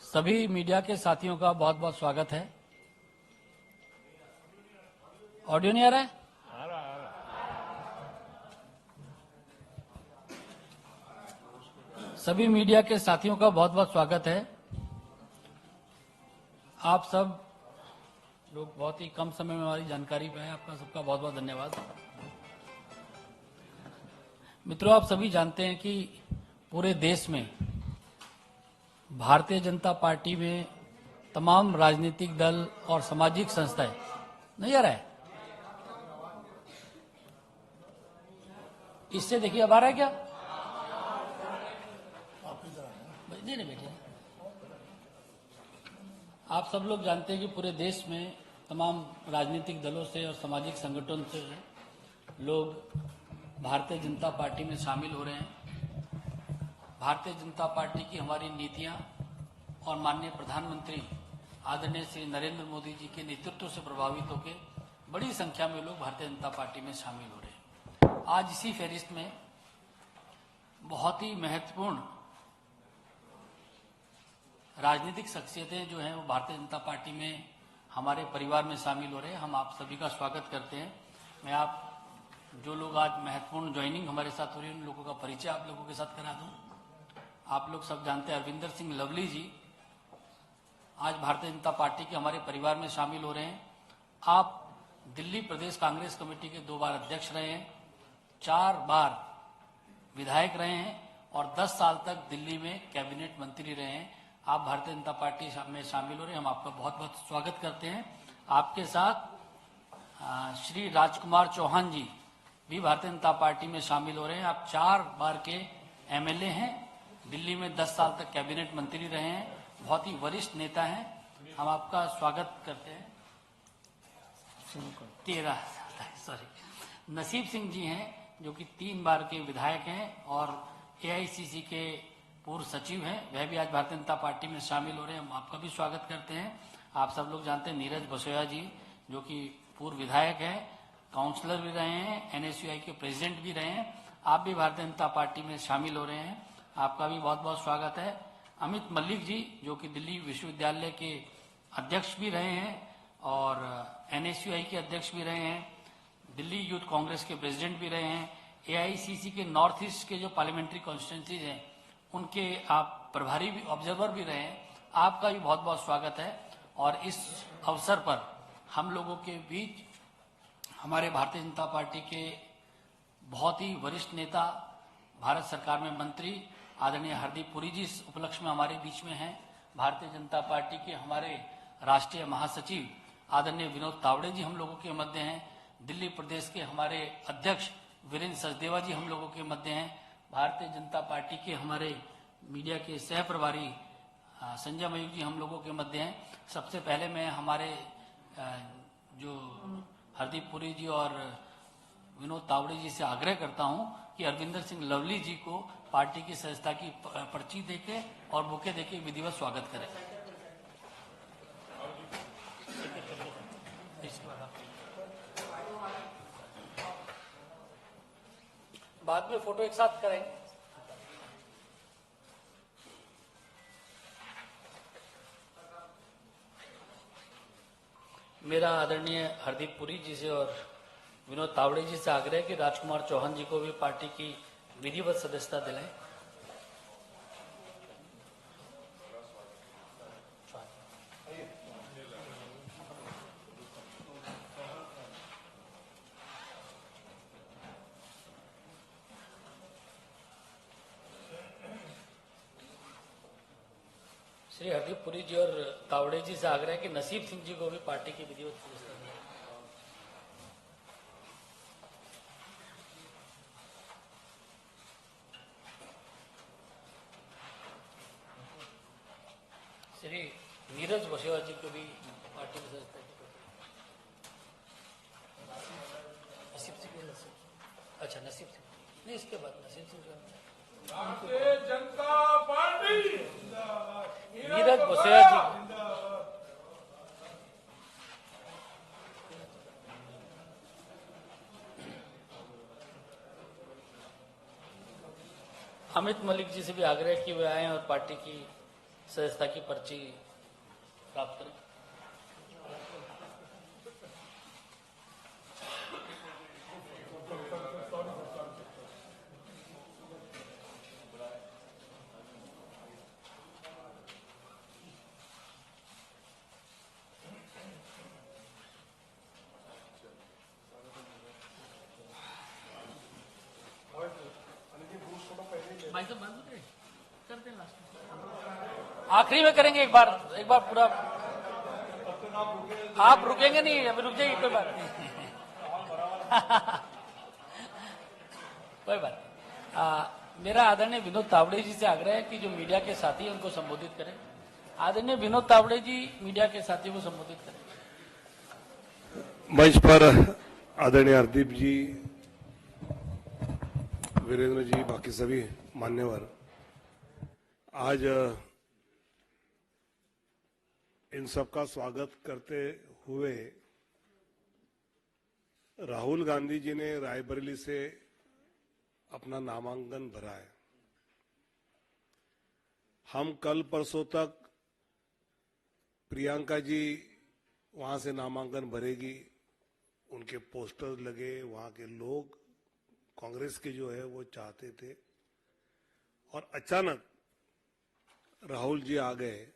सभी मीडिया के साथियों का बहुत बहुत स्वागत है। ऑडियो नहीं आ रहा है? सभी मीडिया के साथियों का बहुत बहुत स्वागत है। आप सब लोग बहुत ही कम समय में हमारी जानकारी पे हैं, आपका सबका बहुत बहुत धन्यवाद। मित्रों, आप सभी जानते हैं कि पूरे देश में भारतीय जनता पार्टी में तमाम राजनीतिक दल और सामाजिक संस्थाएं, नहीं आ रहा है? इससे देखिए अब आ रहा है क्या? नहीं बेटे, आप सब लोग जानते हैं कि पूरे देश में तमाम राजनीतिक दलों से और सामाजिक संगठनों से लोग भारतीय जनता पार्टी में शामिल हो रहे हैं। भारतीय जनता पार्टी की हमारी नीतियां और माननीय प्रधानमंत्री आदरणीय श्री नरेंद्र मोदी जी के नेतृत्व से प्रभावित होकर बड़ी संख्या में लोग भारतीय जनता पार्टी में शामिल हो रहे हैं। आज इसी फहरिस्त में बहुत ही महत्वपूर्ण राजनीतिक शख्सियतें जो हैं वो भारतीय जनता पार्टी में हमारे परिवार में शामिल हो रहे हैं। हम आप सभी का स्वागत करते हैं। मैं आप जो लोग आज महत्वपूर्ण ज्वाइनिंग हमारे साथ हो रही है उन लोगों का परिचय आप लोगों के साथ करा दूं। आप लोग सब जानते हैं अरविंदर सिंह लवली जी आज भारतीय जनता पार्टी के हमारे परिवार में शामिल हो रहे हैं। आप दिल्ली प्रदेश कांग्रेस कमेटी के 2 बार अध्यक्ष रहे हैं, 4 बार विधायक रहे हैं और 10 साल तक दिल्ली में कैबिनेट मंत्री रहे हैं। आप भारतीय जनता पार्टी में शामिल हो रहे हैं, हम आपका बहुत बहुत स्वागत करते हैं। आपके साथ श्री राजकुमार चौहान जी भी भारतीय जनता पार्टी में शामिल हो रहे हैं। आप 4 बार के एमएलए हैं, दिल्ली में 10 साल तक कैबिनेट मंत्री रहे हैं, बहुत ही वरिष्ठ नेता हैं। हम आपका स्वागत करते हैं। 13 नसीब सिंह जी हैं जो कि 3 बार के विधायक हैं और एआईसीसी के पूर्व सचिव हैं, वह भी आज भारतीय जनता पार्टी में शामिल हो रहे हैं। हम आपका भी स्वागत करते हैं। आप सब लोग जानते हैं नीरज बसोया जी जो कि पूर्व विधायक हैं, काउंसलर भी रहे हैं, एनएसयूआई के प्रेसिडेंट भी रहे हैं। आप भी भारतीय जनता पार्टी में शामिल हो रहे हैं, आपका भी बहुत बहुत स्वागत है। अमित मलिक जी जो कि दिल्ली विश्वविद्यालय के अध्यक्ष भी रहे हैं और एनएसयूआई के अध्यक्ष भी रहे हैं, दिल्ली यूथ कांग्रेस के प्रेसिडेंट भी रहे हैं, एआईसीसी के नॉर्थ ईस्ट के जो पार्लियामेंट्री कॉन्स्टिट्यूंसीज हैं उनके आप प्रभारी भी ऑब्जर्वर भी रहे हैं। आपका भी बहुत बहुत स्वागत है। और इस अवसर पर हम लोगों के बीच हमारे भारतीय जनता पार्टी के बहुत ही वरिष्ठ नेता, भारत सरकार में मंत्री आदरणीय हरदीप पुरी जी इस उपलक्ष्य में हमारे बीच में हैं। भारतीय जनता पार्टी के हमारे राष्ट्रीय महासचिव आदरणीय विनोद तावड़े जी हम लोगों के मध्य हैं। दिल्ली प्रदेश के हमारे अध्यक्ष वीरेंद्र सचदेवा जी हम लोगों के मध्य हैं। भारतीय जनता पार्टी के हमारे मीडिया के सह प्रभारी संजय मयूख जी हम लोगों के मध्य हैं। सबसे पहले मैं हमारे जो हरदीप पुरी जी और विनोद तावड़े जी से आग्रह करता हूं कि अरविंदर सिंह लवली जी को पार्टी की सदस्यता की पर्ची देके और बुके देके विधिवत स्वागत करें। बाद में फोटो एक साथ करेंगे। मेरा आदरणीय हरदीप पुरी जी से और विनोद तावड़े जी से आग्रह है कि राजकुमार चौहान जी को भी पार्टी की विधिवत सदस्यता दिलाएं। श्री हरदीप पुरी जी और तावड़े जी से आग्रह है कि नसीब सिंह जी को भी पार्टी की विधिवत सदस्यता दें। श्री नीरज बसोया जी को भी पार्टी की सदस्यता की। नसीब सिंह, अच्छा नसीब सिंह नहीं, इसके बाद नसीब सिंह भारतीय जनता पार्टी नीरज बसोया जी। अमित मलिक जी से भी आग्रह कि वे आए और पार्टी की सदस्यता की पर्ची प्राप्त करें। भाई साहब बंद करें, करते हैं लास्ट आखिरी में करेंगे एक बार पूरा। आप रुकेंगे नहीं, अभी रुक जाइए, कोई बात नहीं। कोई बात नहीं। मेरा आदरणीय विनोद तावड़े जी से आग्रह है कि जो मीडिया के साथी हैं उनको संबोधित करें। आदरणीय विनोद तावड़े जी मीडिया के साथियों को संबोधित करें। मंच पर आदरणीय हरदीप जी, वीरेंद्र जी, बाकी सभी मान्यवर, आज इन सबका स्वागत करते हुए राहुल गांधी जी ने रायबरेली से अपना नामांकन भरा है। हम कल परसों तक प्रियंका जी वहां से नामांकन भरेगी, उनके पोस्टर लगे, वहां के लोग कांग्रेस के जो है वो चाहते थे, और अचानक राहुल जी आ गए।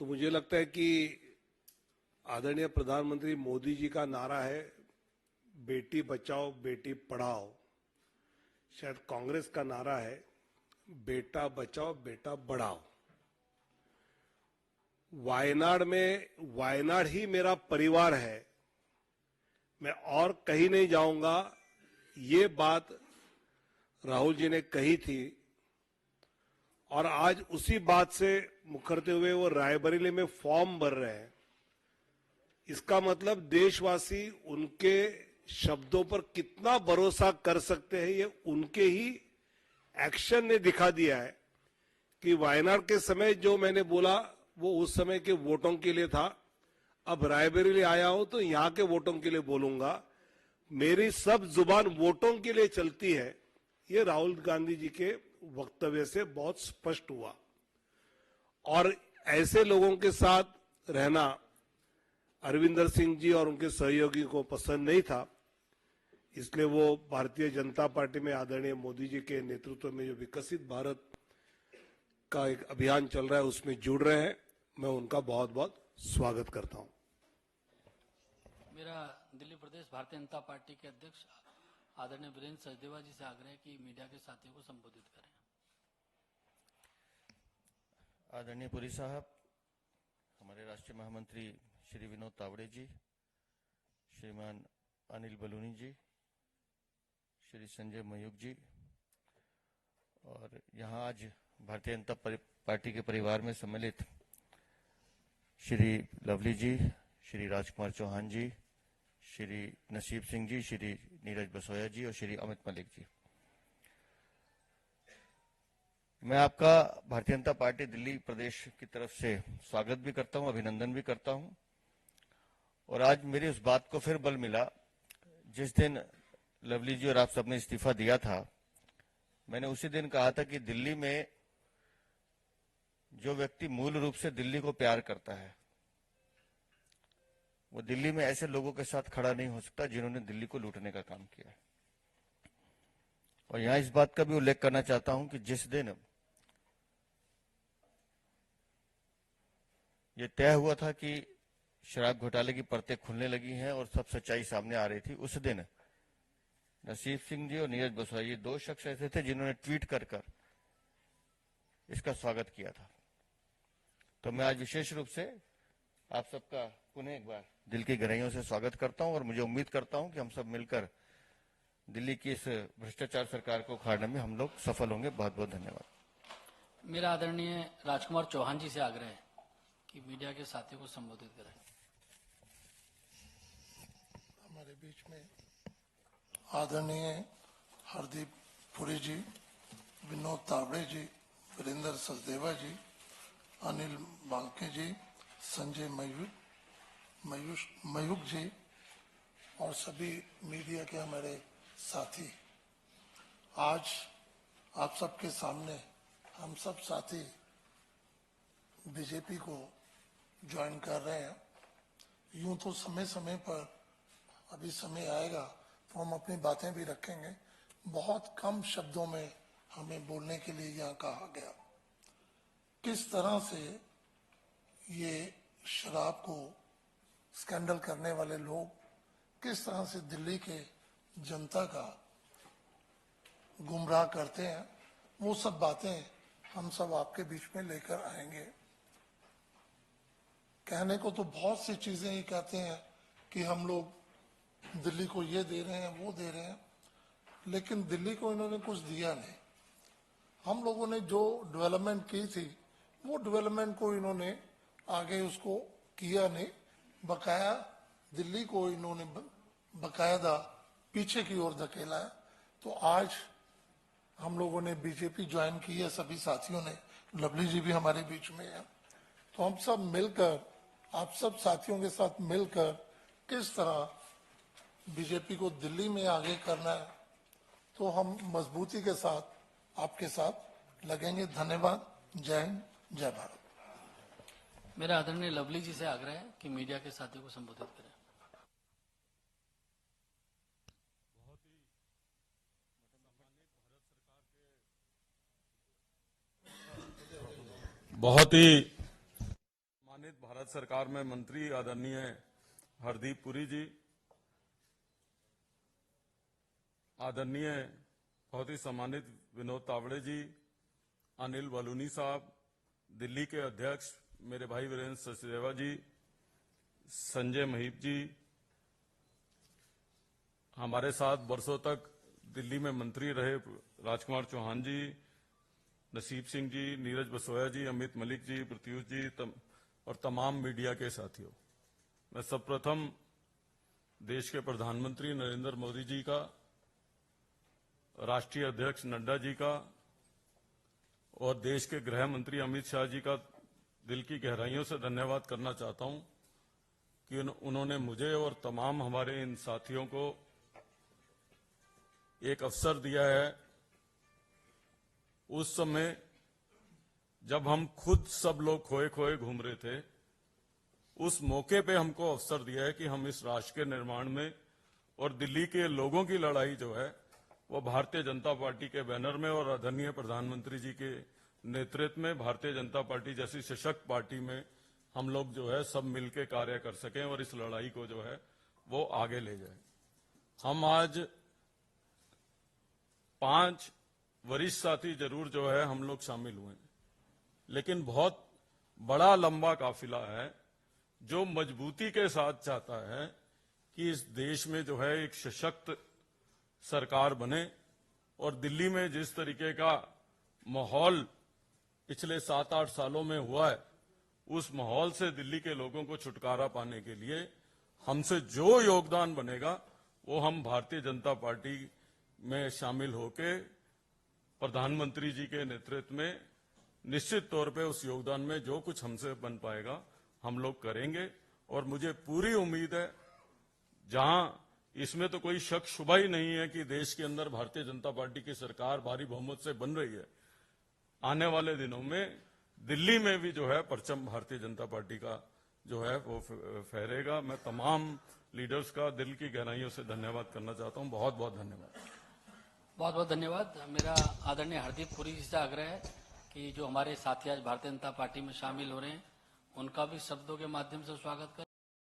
तो मुझे लगता है कि आदरणीय प्रधानमंत्री मोदी जी का नारा है बेटी बचाओ बेटी पढ़ाओ, शायद कांग्रेस का नारा है बेटा बचाओ बेटा बढ़ाओ। वायनाड में, वायनाड ही मेरा परिवार है, मैं और कहीं नहीं जाऊंगा, ये बात राहुल जी ने कही थी। और आज उसी बात से मुखरते हुए वो रायबरेली में फॉर्म भर रहे हैं। इसका मतलब देशवासी उनके शब्दों पर कितना भरोसा कर सकते हैं, ये उनके ही एक्शन ने दिखा दिया है कि वायनाड के समय जो मैंने बोला वो उस समय के वोटों के लिए था। अब रायबरेली आया हूं तो यहां के वोटों के लिए बोलूंगा, मेरी सब जुबान वोटों के लिए चलती है। ये राहुल गांधी जी के वक्तव्य से बहुत स्पष्ट हुआ। और ऐसे लोगों के साथ रहना अरविंदर सिंह जी और उनके सहयोगी को पसंद नहीं था, इसलिए वो भारतीय जनता पार्टी में आदरणीय मोदी जी के नेतृत्व में जो विकसित भारत का एक अभियान चल रहा है उसमें जुड़ रहे हैं। मैं उनका बहुत बहुत स्वागत करता हूं। मेरा दिल्ली प्रदेश भारतीय जनता पार्टी के अध्यक्ष आदरणीय वीरेंद्र सचदेवा जी से आग्रह है कि मीडिया के साथियों को संबोधित करें। आदरणीय पुरी साहब, हमारे राष्ट्रीय महामंत्री श्री विनोद तावड़े जी, श्रीमान अनिल बलूनी जी, श्री संजय मयूख जी, और यहाँ आज भारतीय जनता पार्टी के परिवार में सम्मिलित श्री लवली जी, श्री राजकुमार चौहान जी, श्री नसीब सिंह जी, श्री नीरज बसोया जी और श्री अमित मलिक जी, मैं आपका भारतीय जनता पार्टी दिल्ली प्रदेश की तरफ से स्वागत भी करता हूं, अभिनंदन भी करता हूं। और आज मेरी उस बात को फिर बल मिला, जिस दिन लवली जी और आप सबने इस्तीफा दिया था, मैंने उसी दिन कहा था कि दिल्ली में जो व्यक्ति मूल रूप से दिल्ली को प्यार करता है, वो दिल्ली में ऐसे लोगों के साथ खड़ा नहीं हो सकता जिन्होंने दिल्ली को लूटने का काम किया है। और यहां इस बात का भी उल्लेख करना चाहता हूं कि जिस दिन ये तय हुआ था कि शराब घोटाले की परतें खुलने लगी हैं और सब सच्चाई सामने आ रही थी, उस दिन नसीब सिंह जी और नीरज बसोया, ये दो शख्स ऐसे थे जिन्होंने ट्वीट कर इसका स्वागत किया था। तो मैं आज विशेष रूप से आप सबका पुनः एक बार दिल की गहराइयों से स्वागत करता हूं और मुझे उम्मीद करता हूं कि हम सब मिलकर दिल्ली की इस भ्रष्टाचार सरकार को उखाड़ने में हम लोग सफल होंगे। बहुत बहुत धन्यवाद। मेरा आदरणीय राजकुमार चौहान जी से आग्रह है कि मीडिया के साथियों को संबोधित करें। हमारे बीच में आदरणीय हरदीप पुरी जी, विनोद तावड़े जी, वीरेंद्र सचदेवा जी, अनिल बांके जी, संजय मयूख जी और सभी मीडिया के हमारे साथी, आज आप सबके सामने हम सब साथी बीजेपी को ज्वाइन कर रहे हैं। यूं तो समय समय पर अभी समय आएगा तो हम अपनी बातें भी रखेंगे। बहुत कम शब्दों में हमें बोलने के लिए यहाँ कहा गया। किस तरह से ये शराब को स्कैंडल करने वाले लोग किस तरह से दिल्ली के जनता का गुमराह करते हैं, वो सब बातें हम सब आपके बीच में लेकर आएंगे। कहने को तो बहुत सी चीजें ही कहते हैं कि हम लोग दिल्ली को ये दे रहे हैं, वो दे रहे हैं, लेकिन दिल्ली को इन्होंने कुछ दिया नहीं। हम लोगों ने जो डेवलपमेंट की थी वो डेवलपमेंट को इन्होंने आगे उसको किया नहीं, बकाया दिल्ली को इन्होंने बकायदा पीछे की ओर धकेला है। तो आज हम लोगों ने बीजेपी ज्वाइन की है, सभी साथियों ने, लवली जी भी हमारे बीच में है। तो हम सब मिलकर, आप सब साथियों के साथ मिलकर किस तरह बीजेपी को दिल्ली में आगे करना है, तो हम मजबूती के साथ आपके साथ लगेंगे। धन्यवाद। जय हिंद, जय भारत। मेरा आदरणीय लवली जी से आग्रह है कि मीडिया के साथियों को संबोधित करें। बहुत ही सम्मानित भारत सरकार में मंत्री आदरणीय हरदीप पुरी जी, आदरणीय बहुत ही सम्मानित विनोद तावड़े जी, अनिल बलूनी साहब, दिल्ली के अध्यक्ष मेरे भाई वीरेंद्र सचदेवा जी, संजय महिप जी, हमारे साथ वर्षों तक दिल्ली में मंत्री रहे राजकुमार चौहान जी, नसीब सिंह जी, नीरज बसोया जी, अमित मलिक जी, प्रत्युष जी और तमाम मीडिया के साथियों, मैं सर्वप्रथम देश के प्रधानमंत्री नरेंद्र मोदी जी का, राष्ट्रीय अध्यक्ष नड्डा जी का और देश के गृह मंत्री अमित शाह जी का दिल की गहराइयों से धन्यवाद करना चाहता हूं कि उन्होंने मुझे और तमाम हमारे इन साथियों को एक अवसर दिया है उस समय जब हम खुद सब लोग खोए खोए घूम रहे थे। उस मौके पे हमको अवसर दिया है कि हम इस राष्ट्र के निर्माण में और दिल्ली के लोगों की लड़ाई जो है वो भारतीय जनता पार्टी के बैनर में और आदरणीय प्रधानमंत्री जी के नेतृत्व में भारतीय जनता पार्टी जैसी सशक्त पार्टी में हम लोग जो है सब मिलकर कार्य कर सकें और इस लड़ाई को जो है वो आगे ले जाए। हम आज 5 वरिष्ठ साथी जरूर जो है हम लोग शामिल हुए, लेकिन बहुत बड़ा लंबा काफिला है जो मजबूती के साथ चाहता है कि इस देश में जो है एक सशक्त सरकार बने और दिल्ली में जिस तरीके का माहौल पिछले 7-8 सालों में हुआ है उस माहौल से दिल्ली के लोगों को छुटकारा पाने के लिए हमसे जो योगदान बनेगा वो हम भारतीय जनता पार्टी में शामिल होकर प्रधानमंत्री जी के नेतृत्व में निश्चित तौर पे उस योगदान में जो कुछ हमसे बन पाएगा हम लोग करेंगे। और मुझे पूरी उम्मीद है, जहां इसमें तो कोई शक शुबा ही नहीं है कि देश के अंदर भारतीय जनता पार्टी की सरकार भारी बहुमत से बन रही है, आने वाले दिनों में दिल्ली में भी जो है परचम भारतीय जनता पार्टी का जो है वो फहरेगा। मैं तमाम लीडर्स का दिल की गहराइयों से धन्यवाद करना चाहता हूं। बहुत बहुत धन्यवाद। बहुत बहुत धन्यवाद। मेरा आदरणीय हरदीप पुरी जी से आग्रह है कि जो हमारे साथी आज भारतीय जनता पार्टी में शामिल हो रहे हैं उनका भी शब्दों के माध्यम से स्वागत करें।